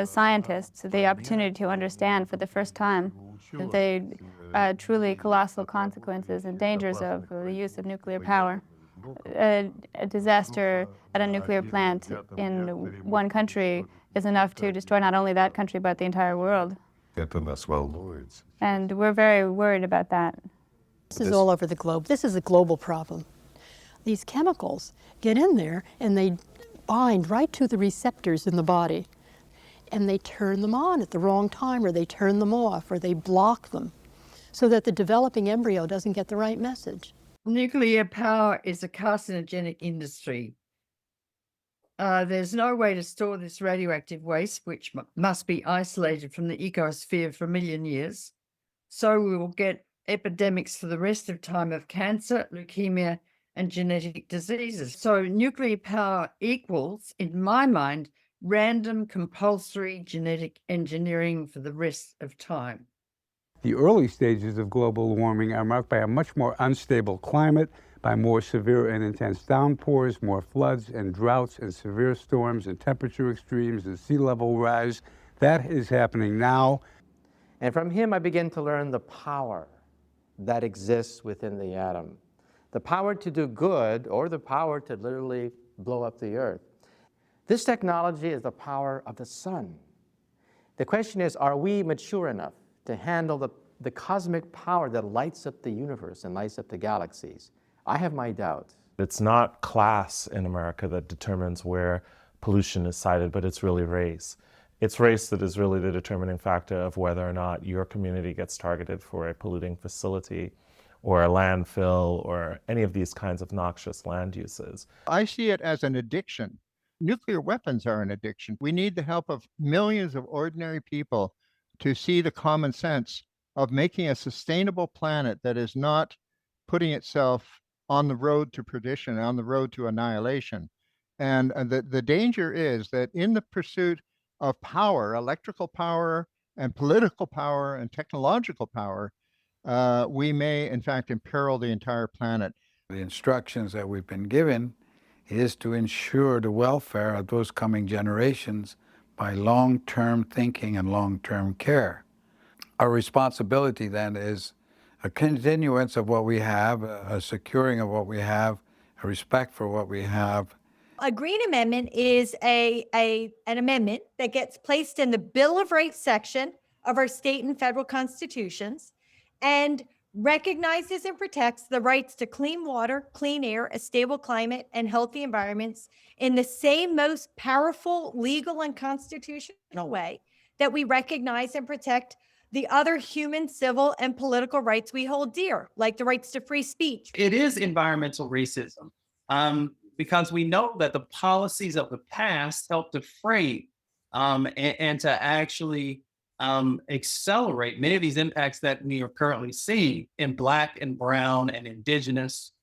Speaker 8: scientists, the opportunity to understand for the first time the truly colossal consequences and dangers of the use of nuclear power. A disaster at a nuclear plant in one country is enough to destroy not only that country but the entire world. And we're very worried about that.
Speaker 9: This is all over the globe. This is a global problem. These chemicals get in there and they bind right to the receptors in the body. And they turn them on at the wrong time, or they turn them off, or they block them, so that the developing embryo doesn't get the right message.
Speaker 10: Nuclear power is a carcinogenic industry. There's no way to store this radioactive waste, which must be isolated from the ecosphere for a million years. So we will get epidemics for the rest of time of cancer, leukemia, and genetic diseases. So nuclear power equals, in my mind, random compulsory genetic engineering for the rest of time.
Speaker 11: The early stages of global warming are marked by a much more unstable climate, by more severe and intense downpours, more floods and droughts and severe storms and temperature extremes and sea level rise. That is happening now.
Speaker 12: And from him I begin to learn the power that exists within the atom. The power to do good, or the power to literally blow up the earth. This technology is the power of the sun. The question is, are we mature enough to handle the cosmic power that lights up the universe and lights up the galaxies? I have my doubts.
Speaker 13: It's not class in America that determines where pollution is sited, but it's really race. It's race that is really the determining factor of whether or not your community gets targeted for a polluting facility or a landfill or any of these kinds of noxious land uses.
Speaker 2: I see it as an addiction. Nuclear weapons are an addiction. We need the help of millions of ordinary people to see the common sense of making a sustainable planet that is not putting itself on the road to perdition, on the road to annihilation. And the danger is that in the pursuit of power, electrical power and political power and technological power, we may in fact imperil the entire planet.
Speaker 14: The instructions that we've been given is to ensure the welfare of those coming generations by long-term thinking and long-term care. Our responsibility then is a continuance of what we have, a securing of what we have, a respect for what we have.
Speaker 15: A green amendment is an amendment that gets placed in the Bill of Rights section of our state and federal constitutions and recognizes and protects the rights to clean water, clean air, a stable climate, and healthy environments in the same most powerful legal and constitutional way that we recognize and protect the other human, civil, and political rights we hold dear, like the rights to free speech.
Speaker 16: It is environmental racism because we know that the policies of the past helped to frame and to actually accelerate many of these impacts that we are currently seeing in Black and Brown and Indigenous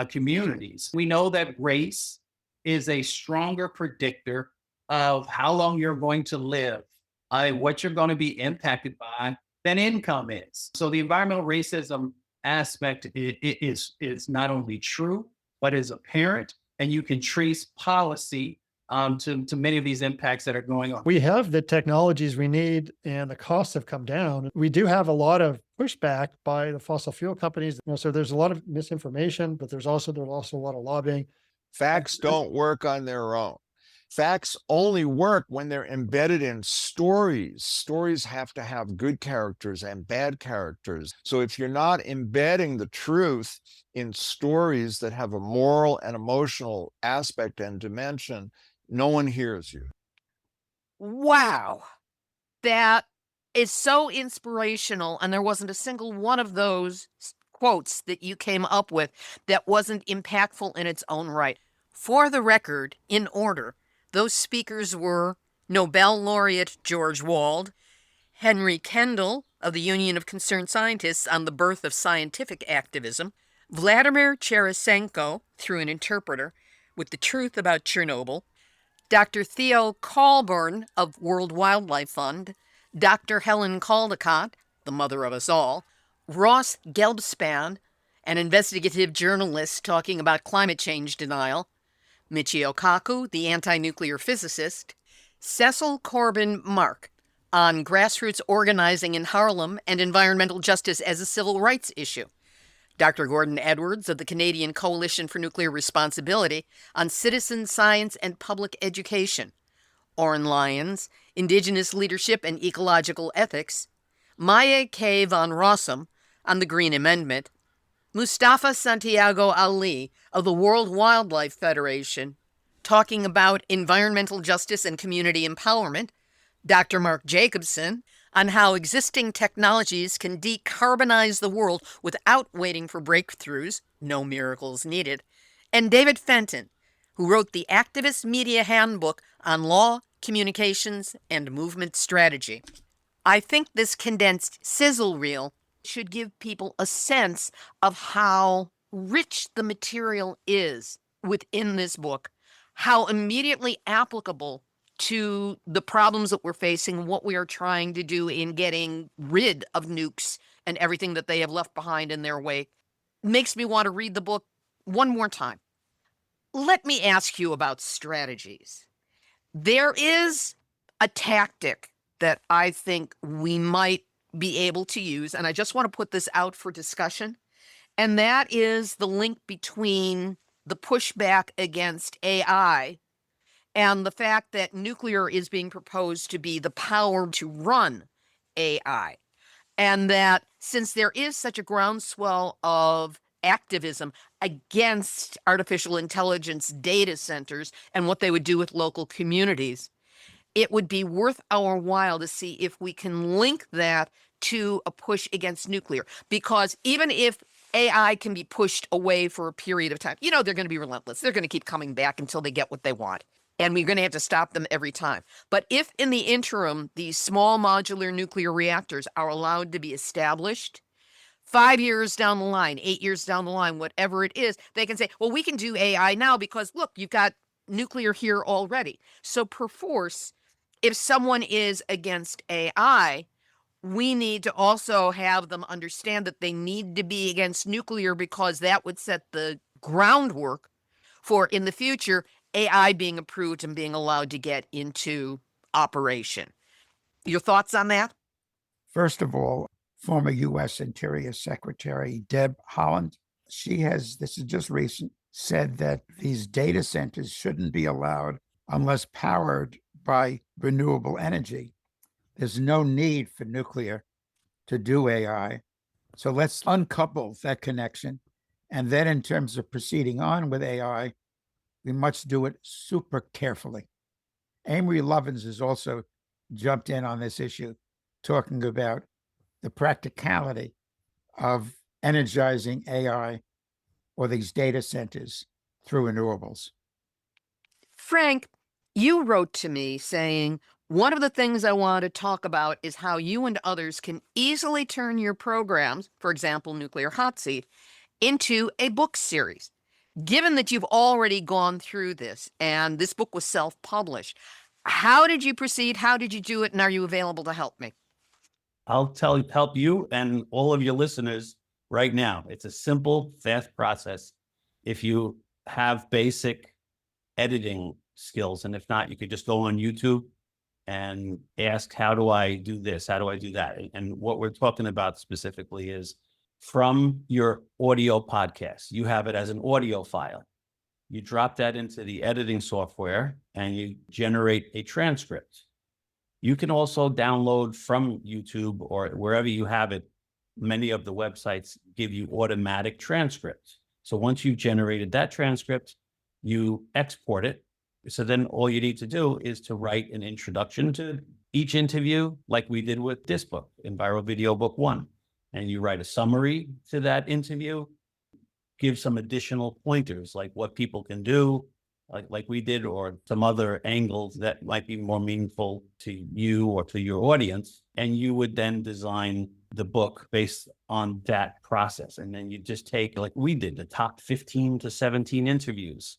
Speaker 16: communities. We know that race is a stronger predictor of how long you're going to live, what you're going to be impacted by than income is. So the environmental racism aspect is not only true, but is apparent, and you can trace policy to many of these impacts that are going on.
Speaker 17: We have the technologies we need and the costs have come down. We do have a lot of pushback by the fossil fuel companies. So there's a lot of misinformation, but there's also a lot of lobbying.
Speaker 18: Facts don't work on their own. Facts only work when they're embedded in stories. Stories have to have good characters and bad characters. So if you're not embedding the truth in stories that have a moral and emotional aspect and dimension, no one hears you.
Speaker 1: Wow. That is so inspirational. And there wasn't a single one of those quotes that you came up with that wasn't impactful in its own right. For the record, in order, those speakers were Nobel laureate George Wald, Henry Kendall of the Union of Concerned Scientists on the Birth of Scientific Activism, Vladimir Cherisenko, through an interpreter, with the truth about Chernobyl, Dr. Theo Colburn of World Wildlife Fund, Dr. Helen Caldicott, the mother of us all, Ross Gelbspan, an investigative journalist talking about climate change denial, Michio Kaku, the anti-nuclear physicist, Cecil Corbin Mark, on grassroots organizing in Harlem and environmental justice as a civil rights issue. Dr. Gordon Edwards of the Canadian Coalition for Nuclear Responsibility on citizen science and public education. Oren Lyons, Indigenous Leadership and Ecological Ethics. Maya K. von Rossum on the Green Amendment. Mustafa Santiago Ali of the World Wildlife Federation talking about environmental justice and community empowerment. Dr. Mark Jacobson on how existing technologies can decarbonize the world without waiting for breakthroughs, no miracles needed. And David Fenton, who wrote the Activist Media Handbook on law, communications, and movement strategy. I think this condensed sizzle reel should give people a sense of how rich the material is within this book, how immediately applicable to the problems that we're facing, what we are trying to do in getting rid of nukes and everything that they have left behind in their wake. Makes me want to read the book one more time. Let me ask you about strategies. There is a tactic that I think we might be able to use, and I just want to put this out for discussion, and that is the link between the pushback against AI and the fact that nuclear is being proposed to be the power to run AI. And that since there is such a groundswell of activism against artificial intelligence data centers and what they would do with local communities, it would be worth our while to see if we can link that to a push against nuclear. Because even if AI can be pushed away for a period of time, you know, they're going to be relentless. They're going to keep coming back until they get what they want. And we're going to have to stop them every time. But if in the interim, these small modular nuclear reactors are allowed to be established, 5 years down the line, 8 years down the line, whatever it is, they can say, well, we can do AI now because, look, you've got nuclear here already. So perforce, if someone is against AI, we need to also have them understand that they need to be against nuclear because that would set the groundwork for, in the future, AI being approved and being allowed to get into operation. Your thoughts on that?
Speaker 2: First of all, former U.S. Interior Secretary Deb Haaland, she has, this is just recent, said that these data centers shouldn't be allowed unless powered by renewable energy. There's no need for nuclear to do AI. So let's uncouple that connection. And then in terms of proceeding on with AI, we must do it super carefully. Amory Lovins has also jumped in on this issue, talking about the practicality of energizing AI or these data centers through renewables.
Speaker 1: Frank, you wrote to me saying, one of the things I want to talk about is how you and others can easily turn your programs, for example, Nuclear Hot Seat, into a book series. Given that you've already gone through this and this book was self-published, how did you proceed? How did you do it? And are you available to help me?
Speaker 5: I'll help you and all of your listeners right now. It's a simple, fast process. If you have basic editing skills, and if not, you could just go on YouTube and ask, how do I do this? How do I do that? And what we're talking about specifically is from your audio podcast. You have it as an audio file. You drop that into the editing software and you generate a transcript. You can also download from YouTube or wherever you have it. Many of the websites give you automatic transcripts. So once you've generated that transcript, you export it. So then all you need to do is to write an introduction to each interview, like we did with this book, EnviroVideo Book 1. And you write a summary to that interview, give some additional pointers, like what people can do, like we did, or some other angles that might be more meaningful to you or to your audience. And you would then design the book based on that process. And then you just take, like we did, the top 15 to 17 interviews.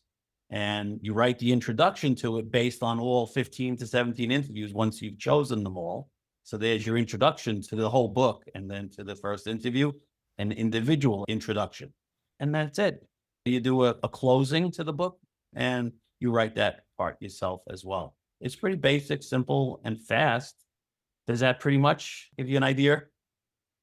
Speaker 5: And you write the introduction to it based on all 15 to 17 interviews once you've chosen them all. So there's your introduction to the whole book, and then to the first interview, an individual introduction. And that's it. You do a closing to the book, and you write that part yourself as well. It's pretty basic, simple, and fast. Does that pretty much give you an idea?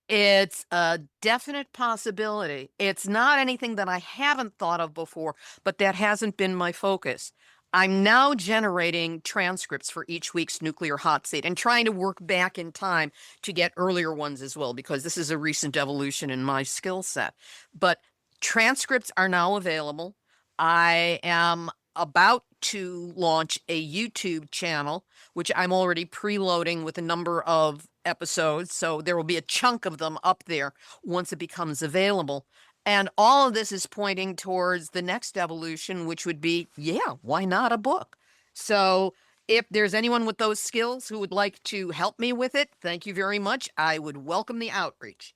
Speaker 1: It's a definite possibility. It's not anything that I haven't thought of before, but that hasn't been my focus. I'm now generating transcripts for each week's nuclear hot seat and trying to work back in time to get earlier ones as well, because this is a recent evolution in my skill set. But transcripts are now available. I am about to launch a YouTube channel, which I'm already preloading with a number of episodes. So there will be a chunk of them up there once it becomes available. And all of this is pointing towards the next evolution, which would be, yeah, why not a book? So if there's anyone with those skills who would like to help me with it, thank you very much. I would welcome the outreach.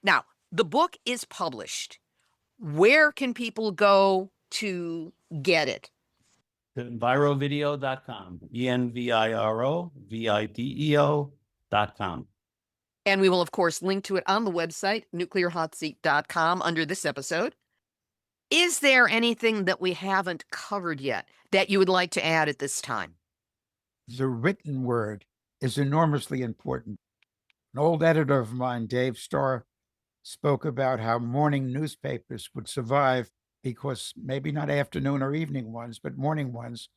Speaker 1: Now, the book is published. Where can people go to get it?
Speaker 5: EnviroVideo.com, ENVIROVIDEO.com.
Speaker 1: And we will, of course, link to it on the website, nuclearhotseat.com, under this episode. Is there anything that we haven't covered yet that you would like to add at this time?
Speaker 2: The written word is enormously important. An old editor of mine, Dave Starr, spoke about how morning newspapers would survive because maybe not afternoon or evening ones, but morning ones,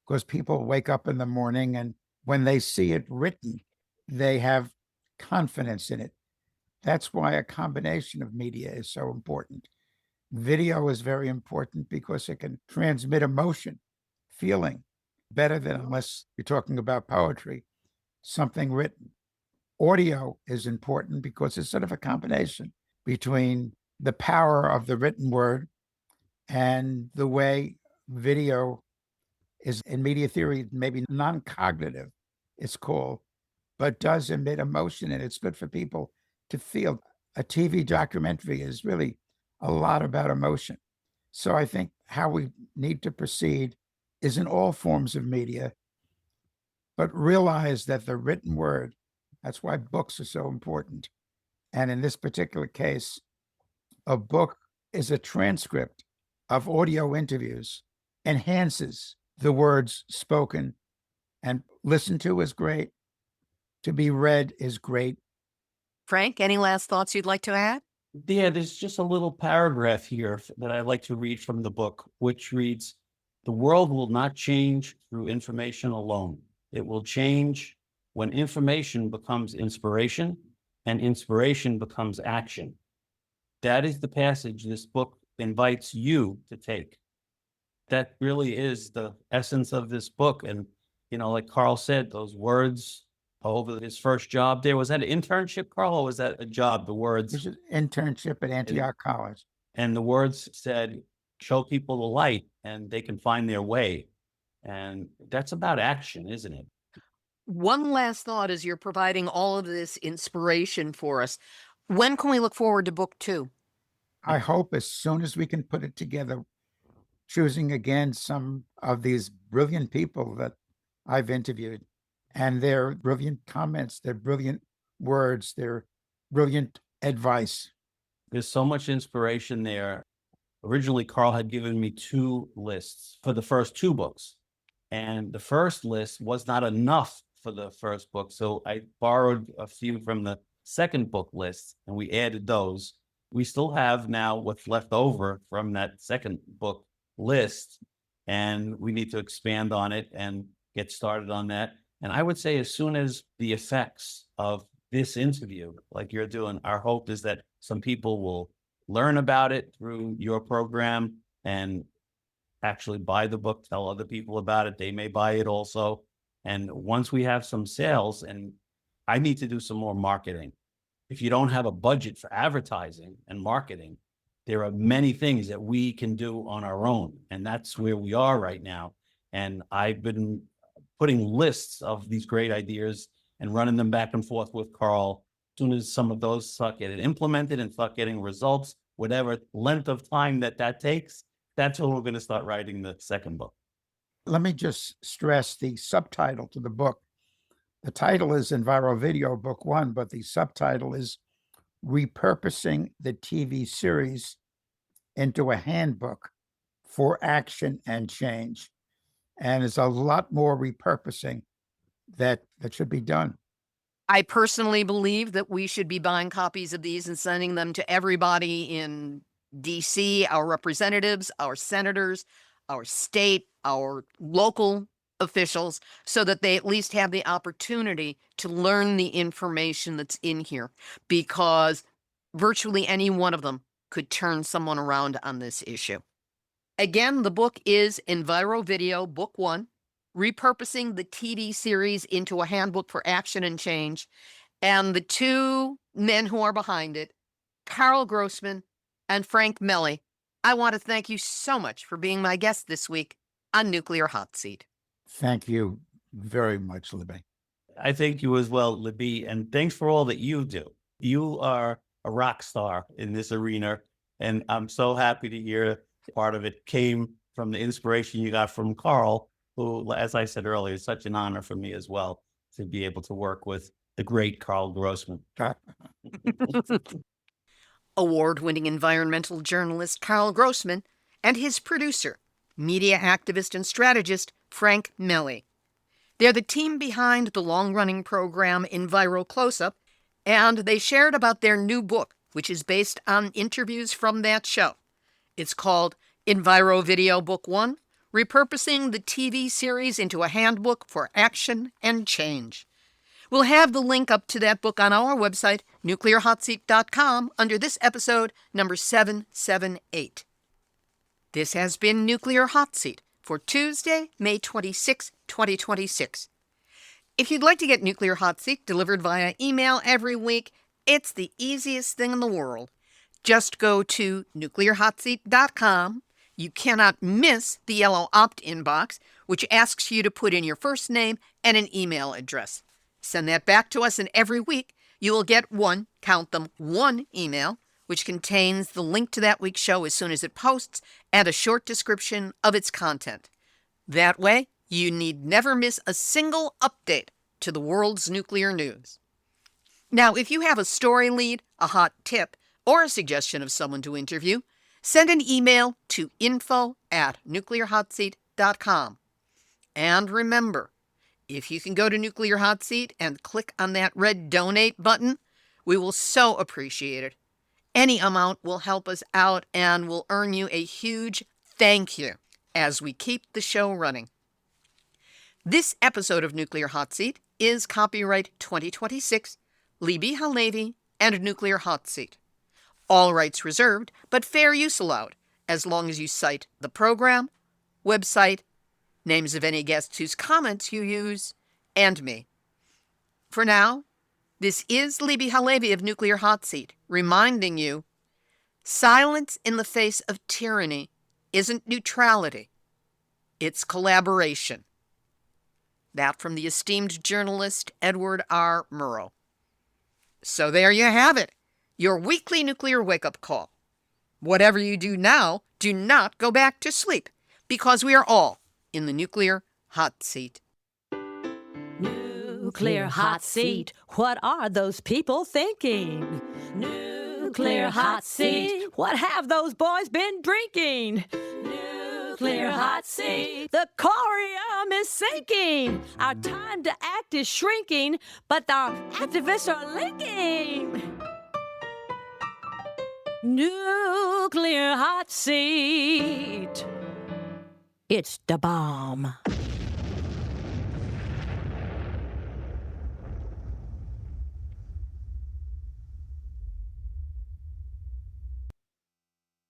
Speaker 2: because people wake up in the morning and when they see it written, they have confidence in it. That's why a combination of media is so important. Video is very important because it can transmit emotion, feeling, better than unless you're talking about poetry, something written. Audio is important because it's sort of a combination between the power of the written word and the way video is, in media theory, maybe non-cognitive, it's called, but does emit emotion, and it's good for people to feel. A TV documentary is really a lot about emotion. So I think how we need to proceed is in all forms of media, but realize that the written word, that's why books are so important. And in this particular case, a book is a transcript of audio interviews, enhances the words spoken, and listened to is great. To be read is great.
Speaker 1: Frank, any last thoughts you'd like to add?
Speaker 5: Yeah, there's just a little paragraph here that I'd like to read from the book, which reads, "The world will not change through information alone. It will change when information becomes inspiration and inspiration becomes action." That is the passage this book invites you to take. That really is the essence of this book. And, like Karl said, those words over his first job there, was that an internship, Karl, or was that a job? The words.
Speaker 2: This is an internship at Antioch College.
Speaker 5: And the words said, show people the light and they can find their way. And that's about action, isn't it?
Speaker 1: One last thought as you're providing all of this inspiration for us. When can we look forward to book 2?
Speaker 2: I hope as soon as we can put it together, choosing again some of these brilliant people that I've interviewed and their brilliant comments, their brilliant words, their brilliant advice.
Speaker 5: There's so much inspiration there. Originally, Karl had given me 2 lists for the first 2 books. And the first list was not enough for the first book. So I borrowed a few from the second book list and we added those. We still have now what's left over from that second book list, and we need to expand on it and get started on that. And I would say as soon as the effects of this interview, like you're doing, our hope is that some people will learn about it through your program and actually buy the book, tell other people about it. They may buy it also. And once we have some sales, and I need to do some more marketing. If you don't have a budget for advertising and marketing, there are many things that we can do on our own. And that's where we are right now. And I've been putting lists of these great ideas and running them back and forth with Karl. As soon as some of those start getting implemented and start getting results, whatever length of time that takes, that's when we're going to start writing the second book.
Speaker 2: Let me just stress the subtitle to the book. The title is EnviroVideo Book 1, but the subtitle is Repurposing the TV Series into a Handbook for Action and Change. And there's a lot more repurposing that should be done.
Speaker 1: I personally believe that we should be buying copies of these and sending them to everybody in DC, our representatives, our senators, our state, our local officials, so that they at least have the opportunity to learn the information that's in here, because virtually any one of them could turn someone around on this issue. Again, the book is EnviroVideo Book 1, Repurposing the TV series into a handbook for action and change. And the two men who are behind it, Karl Grossman and Frank Melli, I want to thank you so much for being my guest this week on Nuclear Hot Seat.
Speaker 2: Thank you very much, Libby.
Speaker 5: I thank you as well, Libby, and thanks for all that you do. You are a rock star in this arena, and I'm so happy to hear part of it came from the inspiration you got from Karl, who, as I said earlier, is such an honor for me as well to be able to work with the great Karl Grossman.
Speaker 1: Award-winning environmental journalist Karl Grossman and his producer, media activist and strategist Frank Melli. They're the team behind the long-running program Enviro Close-Up, and they shared about their new book, which is based on interviews from that show. It's called EnviroVideo Book 1, Repurposing the TV series into a handbook for action and change. We'll have the link up to that book on our website, nuclearhotseat.com, under this episode, number 778. This has been Nuclear Hot Seat for Tuesday, May 26, 2026. If you'd like to get Nuclear Hot Seat delivered via email every week, it's the easiest thing in the world. Just go to nuclearhotseat.com. You cannot miss the yellow opt-in box, which asks you to put in your first name and an email address. Send that back to us, and every week you will get one email, which contains the link to that week's show as soon as it posts and a short description of its content. That way, you need never miss a single update to the world's nuclear news. Now, if you have a story lead, a hot tip, or a suggestion of someone to interview, send an email to info@nuclearhotseat.com. And remember, if you can go to Nuclear Hot Seat and click on that red donate button, we will so appreciate it. Any amount will help us out and will earn you a huge thank you as we keep the show running. This episode of Nuclear Hot Seat is copyright 2026, Libby Halevi and Nuclear Hot Seat. All rights reserved, but fair use allowed, as long as you cite the program, website, names of any guests whose comments you use, and me. For now, this is Libby Halevi of Nuclear Hot Seat, reminding you, silence in the face of tyranny isn't neutrality, it's collaboration. That from the esteemed journalist Edward R. Murrow. So there you have it, your weekly nuclear wake-up call. Whatever you do now, do not go back to sleep, because we are all in the Nuclear Hot Seat.
Speaker 3: Nuclear hot seat. What are those people thinking? Nuclear hot seat. What have those boys been drinking? Nuclear hot seat. The corium is sinking. Our time to act is shrinking, but our activists are linking. Nuclear hot seat. It's the bomb.